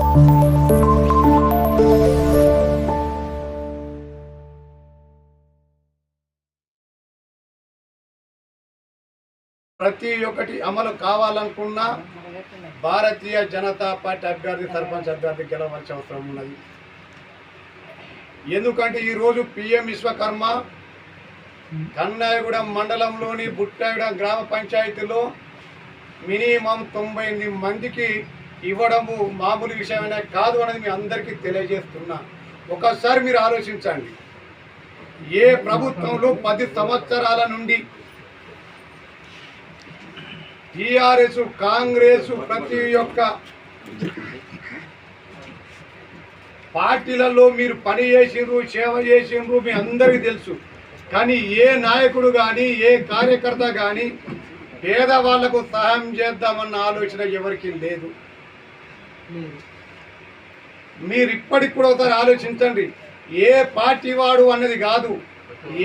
ప్రతి ఒక్కటి అమలు కావాలనుకున్నా భారతీయ జనతా పార్టీ అభ్యర్థి సర్పంచ్ అభ్యర్థి గెలవాల్సిన అవసరం ఉన్నది. ఎందుకంటే ఈరోజు పిఎం విశ్వకర్మ కన్నాయగూడెం మండలంలోని బుట్టాయిగూడెం గ్రామ పంచాయతీలో మినిమం 98 మందికి ఇవ్వడము మామూలు విషయమైనా కాదు అనేది మీ అందరికీ తెలియజేస్తున్నా. ఒకసారి మీరు ఆలోచించండి, ఏ ప్రభుత్వంలో 10 సంవత్సరాల నుండి టీఆర్ఎస్ కాంగ్రెస్ ప్రతి ఒక్క పార్టీలలో మీరు పని చేసిండ్రు, సేవ చేసిండ్రు, మీ అందరికీ తెలుసు. కానీ ఏ నాయకుడు కానీ ఏ కార్యకర్త కానీ పేదవాళ్లకు సహాయం చేద్దామన్న ఆలోచన ఎవరికి లేదు. మీరు ఇప్పటికి కూడా ఒకసారి ఆలోచించండి, ఏ పార్టీ వాడు అన్నది కాదు,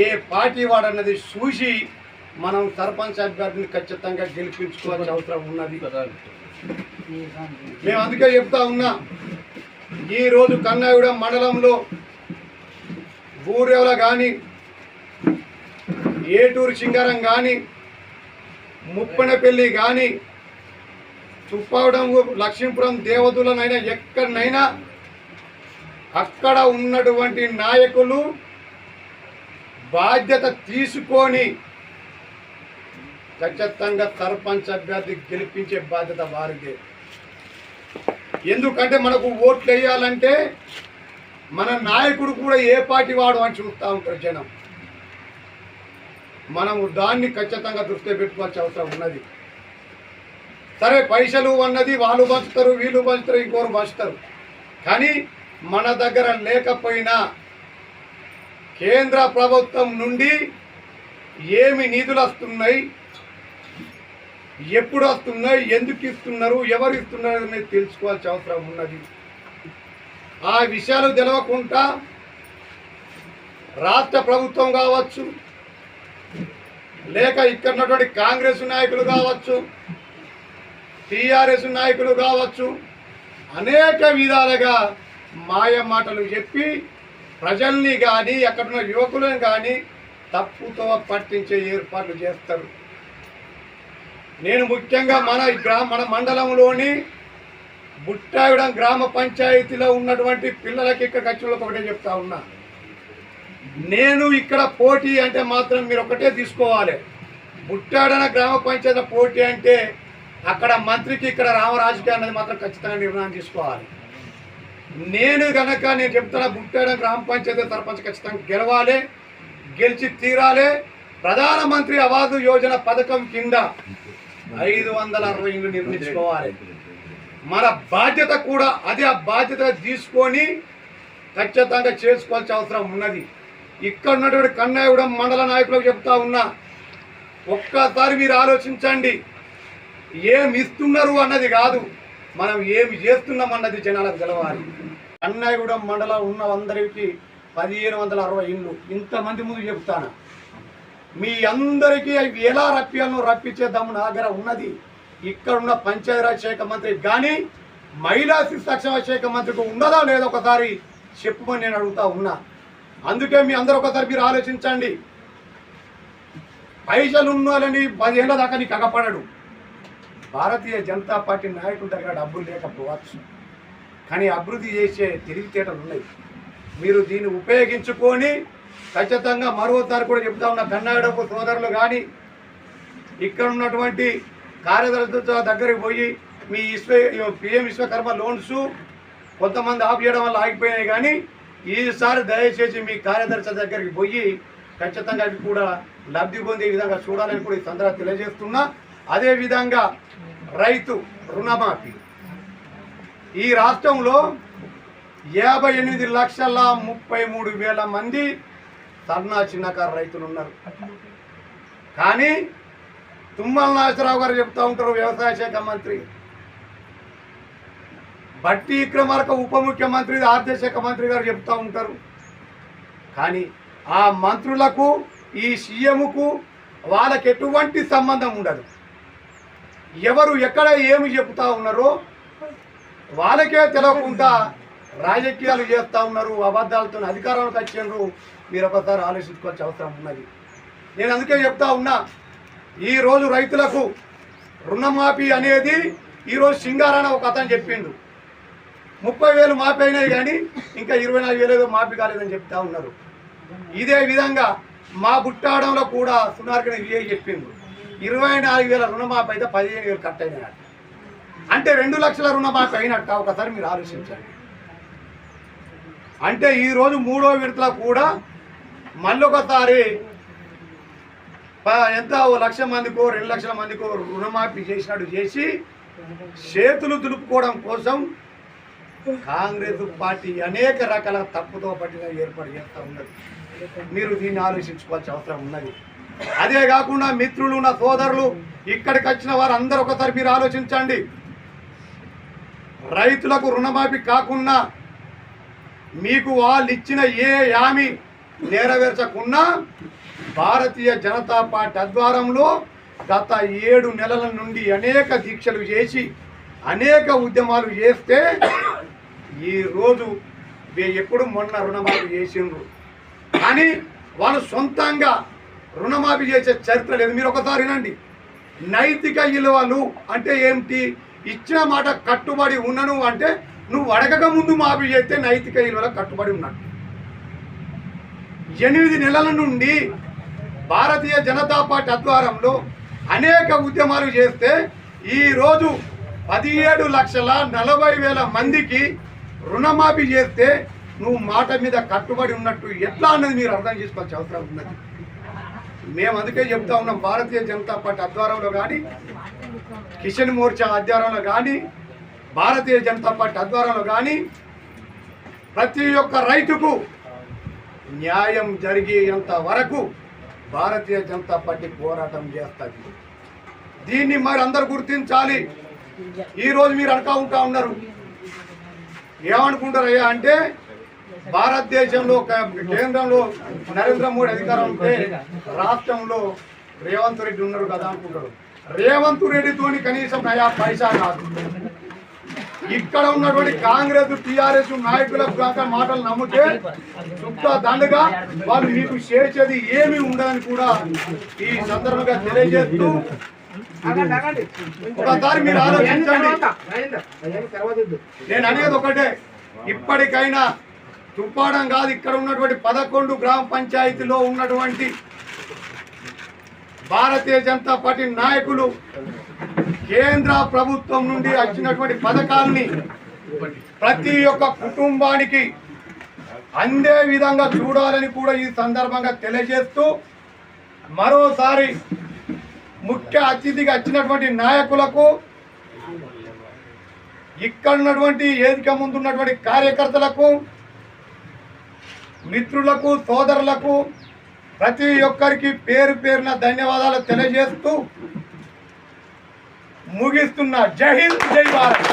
ఏ పార్టీ వాడు అన్నది చూసి మనం సర్పంచ్ అభ్యర్థిని ఖచ్చితంగా గెలిపించుకోవాల్సిన అవసరం ఉన్నది. మేము అందుకే చెప్తా ఉన్నా, ఈరోజు కన్నాయగూడెం మండలంలో ఊరేవల కానీ ఏటూరు సింగారం కానీ ముప్పనపల్లి కానీ చుప్పవడం లక్ష్మీపురం దేవదులనైనా ఎక్కడనైనా అక్కడ ఉన్నటువంటి నాయకులు బాధ్యత తీసుకొని ఖచ్చితంగా సర్పంచ్ అభ్యర్థి గెలిపించే బాధ్యత వారిదే. ఎందుకంటే మనకు ఓట్లు వేయాలంటే మన నాయకుడు కూడా ఏ పార్టీ వాడు అని చూస్తూ ఉంటారు జనం. మనము దాన్ని ఖచ్చితంగా దృష్టిలో పెట్టుకోవాల్సిన అవసరం ఉన్నది. సరే, పైసలు అన్నది వాళ్ళు పంచుతారు, వీళ్ళు పంచుతారు, ఇంకోరు పంచుతారు. కానీ మన దగ్గర లేకపోయినా కేంద్ర ప్రభుత్వం నుండి ఏమి నిధులు వస్తున్నాయి, ఎప్పుడు వస్తున్నాయి, ఎందుకు ఇస్తున్నారు, ఎవరు ఇస్తున్నారు అనేది తెలుసుకోవాల్సిన అవసరం ఉన్నది. ఆ విషయాలు తెలవకుండా రాష్ట్ర ప్రభుత్వం కావచ్చు, లేక ఇక్కడ ఉన్నటువంటి కాంగ్రెస్ నాయకులు కావచ్చు, టీఆర్ఎస్ నాయకులు కావచ్చు, అనేక విధాలుగా మాయ మాటలు చెప్పి ప్రజల్ని కానీ అక్కడున్న యువకులను కానీ తప్పుతో పట్టించే ఏర్పాట్లు చేస్తారు. నేను ముఖ్యంగా మన మండలంలోని బుట్టాయిగూడెం గ్రామ పంచాయతీలో ఉన్నటువంటి పిల్లలకి ఇక్కడ ఖర్చులకు ఒకటే చెప్తా ఉన్నా, నేను ఇక్కడ పోటీ అంటే మాత్రం మీరు ఒకటే తీసుకోవాలి. బుట్టాయిగూడెం గ్రామ పంచాయతీ పోటీ అంటే అక్కడ మంత్రికి ఇక్కడ రామరాజకీయ అన్నది మాత్రం ఖచ్చితంగా నిర్ణయం తీసుకోవాలి. నేను చెప్తున్నా, బుట్టాయిగూడెం గ్రామ పంచాయతీ సర్పంచ్ ఖచ్చితంగా గెలవాలి, గెలిచి తీరాలి. ప్రధానమంత్రి ఆవాస్ యోజన పథకం కింద 560 ఇళ్ళు నిర్మించుకోవాలి. మన బాధ్యత కూడా అదే, ఆ బాధ్యత తీసుకొని ఖచ్చితంగా చేసుకోవాల్సిన అవసరం ఉన్నది. ఇక్కడ ఉన్నటువంటి కన్నాయగూడెం మండల నాయకులకు చెప్తా ఉన్నా, ఒక్కసారి మీరు ఆలోచించండి, ఏమి ఇస్తున్నారు అన్నది కాదు, మనం ఏమి చేస్తున్నాం అన్నది జనాలకు తెలవాలి. కన్నాయగూడెం మండలం ఉన్న అందరికీ 1560 ఇళ్ళు. ఇంతమంది ముందు చెప్తాను, మీ అందరికీ అవి ఎలా రప్పించేద్దాము నా దగ్గర ఉన్నది. ఇక్కడ ఉన్న పంచాయతీరాజ్ శాఖ మంత్రికి కానీ మహిళా శిశు సంక్షేమ శాఖ మంత్రికి ఉన్నదా లేదా ఒకసారి చెప్పమని నేను అడుగుతా ఉన్నా. అందుకే మీ అందరూ ఒకసారి మీరు ఆలోచించండి. పైసలు ఉన్నోళ్ళని 10 ఏళ్ళ దాకా నీకు అగపడడు. భారతీయ జనతా పార్టీ నాయకుల దగ్గర డబ్బులు లేకపోవచ్చు, కానీ అభివృద్ధి చేసే తెలివితేటలు ఉన్నాయి. మీరు దీన్ని ఉపయోగించుకొని ఖచ్చితంగా మరోసారి కూడా చెప్తా ఉన్న కన్నాయగూడెం సోదరులు కానీ ఇక్కడ ఉన్నటువంటి కార్యదర్శుల దగ్గరికి పోయి మీ పిఎం విశ్వకర్మ లోన్స్ కొంతమంది ఆఫ్ చేయడం వల్ల ఆగిపోయినాయి, కానీ ఈసారి దయచేసి మీ కార్యదర్శి దగ్గరికి పోయి ఖచ్చితంగా అవి కూడా లబ్ధి పొందే విధంగా చూడాలని కూడా ఈ సందర్భంగా తెలియజేస్తున్నా. అదేవిధంగా రైతు రుణమాఫీ, ఈ రాష్ట్రంలో 58,33,000 మంది సన్న చిన్నకారు రైతులు ఉన్నారు. కానీ తుమ్మల నాగేశ్వరరావు గారు చెప్తూ ఉంటారు, వ్యవసాయ శాఖ మంత్రి, బట్టి విక్రమార్క ఉప ముఖ్యమంత్రి, ఆర్థిక శాఖ మంత్రి గారు చెప్తూ ఉంటారు. కానీ ఆ మంత్రులకు ఈ సీఎంకు వాళ్ళకి ఎటువంటి సంబంధం ఉండదు. ఎవరు ఎక్కడ ఏమి చెప్తా ఉన్నారో వాళ్ళకే తెలియకుండా రాజకీయాలు చేస్తూ ఉన్నారు, అబద్ధాలతో అధికారంలోకి వచ్చిండ్రు. మీరు ఒకసారి ఆలోచించుకోవాల్సిన అవసరం ఉన్నది. నేను అందుకే చెప్తా ఉన్నా, ఈరోజు రైతులకు రుణమాఫీ అనేది ఈరోజు సింగారాన ఒక అతను చెప్పిండు 30,000 మాఫీ అయినాయి కానీ ఇంకా 24,000 ఏదో మాఫీ కాలేదని చెప్తా ఉన్నారు. ఇదే విధంగా మా బుట్టాడంలో కూడా సునార్కని చెప్పిండు 24,000 రుణమాఫీ అయితే 15,000 కట్ అయినాయి. అంటే 2 లక్షల రుణమాఫీ అయినట్ట ఒకసారి మీరు ఆలోచించండి. అంటే ఈరోజు 3వ విడతలో కూడా మళ్ళొకసారి ఎంత 1,00,000 మందికో 2 లక్షల మందికో రుణమాఫీ చేసినట్టు చేసి చేతులు దులుపుకోవడం కోసం కాంగ్రెస్ పార్టీ అనేక రకాల తప్పుతో పట్టిన ఏర్పాటు చేస్తూ ఉన్నది. మీరు దీన్ని ఆలోచించుకోవాల్సిన అవసరం ఉన్నది. అదే కాకుండా మిత్రులు, నా సోదరులు, ఇక్కడికి వచ్చిన వారు అందరూ ఒకసారి మీరు ఆలోచించండి. రైతులకు రుణమాఫీ కాకుండా మీకు వాళ్ళు ఇచ్చిన ఏ హామీ నెరవేర్చకుండా భారతీయ జనతా పార్టీ ఆధ్వర్యంలో గత 7 నెలల నుండి అనేక దీక్షలు చేసి అనేక ఉద్యమాలు చేస్తే ఈరోజు ఎప్పుడు మొన్న రుణమాఫీ చేసిండ్రు కానీ వాళ్ళు సొంతంగా రుణమాఫీ చేసే చరిత్ర లేదు. మీరు ఒకసారి వినండి. నైతిక విలువలు అంటే ఏమిటి? ఇచ్చిన మాట కట్టుబడి ఉన్నను అంటే నువ్వు అడగక ముందు మాఫీ చేస్తే నైతిక విలువలకు కట్టుబడి ఉన్నట్టు. 8 నెలల నుండి భారతీయ జనతా పార్టీ ఆధ్వర్యంలో అనేక ఉద్యమాలు చేస్తే ఈరోజు 17,40,000 మందికి రుణమాఫీ చేస్తే నువ్వు మాట మీద కట్టుబడి ఉన్నట్టు ఎట్లా అన్నది మీరు అర్థం చేసుకోవాల్సిన అవసరం ఉన్నది. మేము అందుకే చెప్తా ఉన్నాం, భారతీయ జనతా పార్టీ ఆధ్వర్యంలో కానీ, కిషన్ మోర్చా ఆధ్వర్యంలో కానీ, భారతీయ జనతా పార్టీ ఆధ్వర్యంలో కానీ ప్రతి ఒక్క రైతుకు న్యాయం జరిగేంత వరకు భారతీయ జనతా పార్టీ పోరాటం చేస్తుంది. దీన్ని మరి అందరు గుర్తించాలి. ఈరోజు మీరు అనుకుంటా ఉన్నారు, ఏమనుకుంటారయ్యా అంటే భారతదేశంలో కేంద్రంలో నరేంద్ర మోడీ అధికారం ఉంటే రాష్ట్రంలో రేవంత్ రెడ్డి ఉన్నారు కదా అనుకుంటారు. రేవంత్ రెడ్డితోని కనీసం నయా పైసా కాదు. ఇక్కడ ఉన్నటువంటి కాంగ్రెస్ టీఆర్ఎస్ నాయకులకు కాక మాటలు నమ్మితే చుట్టా దండగా వాళ్ళు మీకు చేసేది ఏమీ ఉండదని కూడా ఈ సందర్భంగా తెలియజేస్తూ ఒకసారి మీరు ఆలోచించండి. నేను అనేది ఒకటే, ఇప్పటికైనా తుప్పాడం కాదు, ఇక్కడ ఉన్నటువంటి 11 గ్రామ పంచాయతీలో ఉన్నటువంటి భారతీయ జనతా పార్టీ నాయకులు కేంద్ర ప్రభుత్వం నుండి వచ్చినటువంటి పథకాలని ప్రతి ఒక్క కుటుంబానికి అందే విధంగా చూడాలని కూడా ఈ సందర్భంగా తెలియజేస్తూ మరోసారి ముఖ్య అతిథిగా వచ్చినటువంటి నాయకులకు, ఇక్కడ ఉన్నటువంటి వేదిక ముందు ఉన్నటువంటి కార్యకర్తలకు, మిత్రులకు, సోదరులకు ప్రతి ఒక్కరికి పేరు పేరున ధన్యవాదాలు తెలియజేస్తూ ముగిస్తున్నా. జై హింద్, జై భారత్.